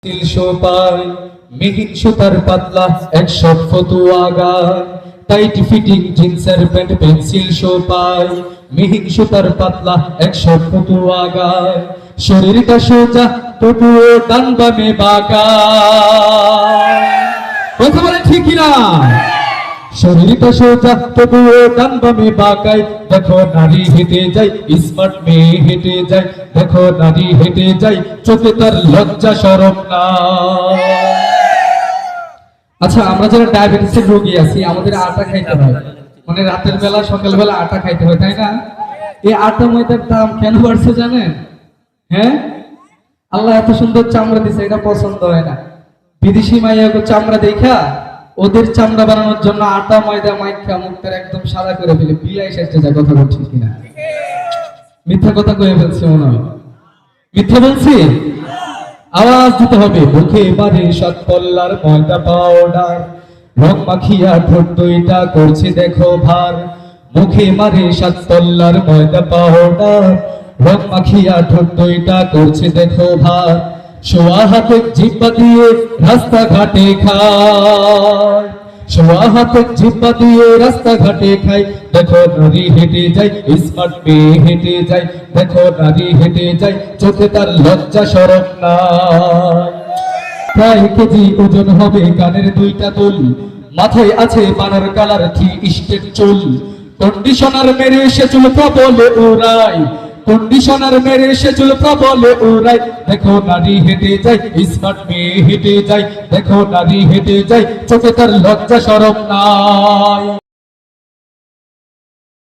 তিলশো পায় মিহিন সুতার পাতলা 100 ফতুয়া গায় টাইট ফিটিং জিন্সের প্যান্ট পেন্সিল শো পায় মিহিন সুতার পাতলা 100 ফতুয়া গায় শরীরটা সোজা তবুও ডান বামে বাঁকা কথা বলে ঠিকই না শরীরটা সোজা তবুও ডান বামে বাঁকায় দেখো নারী হেঁটে যায় স্মার্ট মেয়ে হেঁটে যায় দেখো নারী হেঁটে যায় চোখে তার লজ্জা শরম না। আচ্ছা আমরা যারা ডায়াবেটিসের রোগী আছি আমাদের আটা খাইতে হয় মানে রাতের বেলা সকাল বেলা আটা খাইতে হয় তাই না? এই আটা ময়দার দাম কেন বাড়ছে জানেন? হ্যাঁ আল্লাহ এত সুন্দর চামড়া দিছে এটা পছন্দ হয় না বিদেশি মাইয়াকে চামড়া দেখা ওদের চামড়া বানানোর জন্য আটা ময়দা মাইখা মুখটার একদম সাদা করে ফেলে বিলাই শেষে যায় কথা বলছি কিনা মিথ্যা কথা কয়ে ফেলছে মনে হয় মিথ্যা বলছি আওয়াজ দিতে হবে মুখে বাড়ি সাত পল্লার ময়দা পাউডার রং মাখিয়া ঠোঁট দুইটা করছে দেখো ভার মুখে মারে সাত পল্লার ময়দা পাউডার রং মাখিয়া ঠোঁট দুইটা করছে দেখো ভার শোয়া হাতে জিব্বা দিয়ে রাস্তাঘাটে খায় শোয়া হাতে জিব্বা দিয়ে রাস্তাঘাটে খায় দেখো নারী হেঁটে যায় স্মার্ট মেয়ে হেঁটে যায় দেখো নারী হেঁটে যায় চোখে তার লজ্জা শরম নাই প্রায় কেজি ওজন হবে কানের দুইটা দুল মাথায় আছে বানর কালার 3 স্টেট চুল কন্ডিশনার মেরে সে চুল প্রবলে উড়ায় কন্ডিশনার মেরে সে চুল প্রবলে উড়ায় দেখো নারী হেঁটে যায় স্মার্ট মেয়ে হেঁটে যায় দেখো নারী হেঁটে যায় চোখে তার লজ্জা শরম নাই।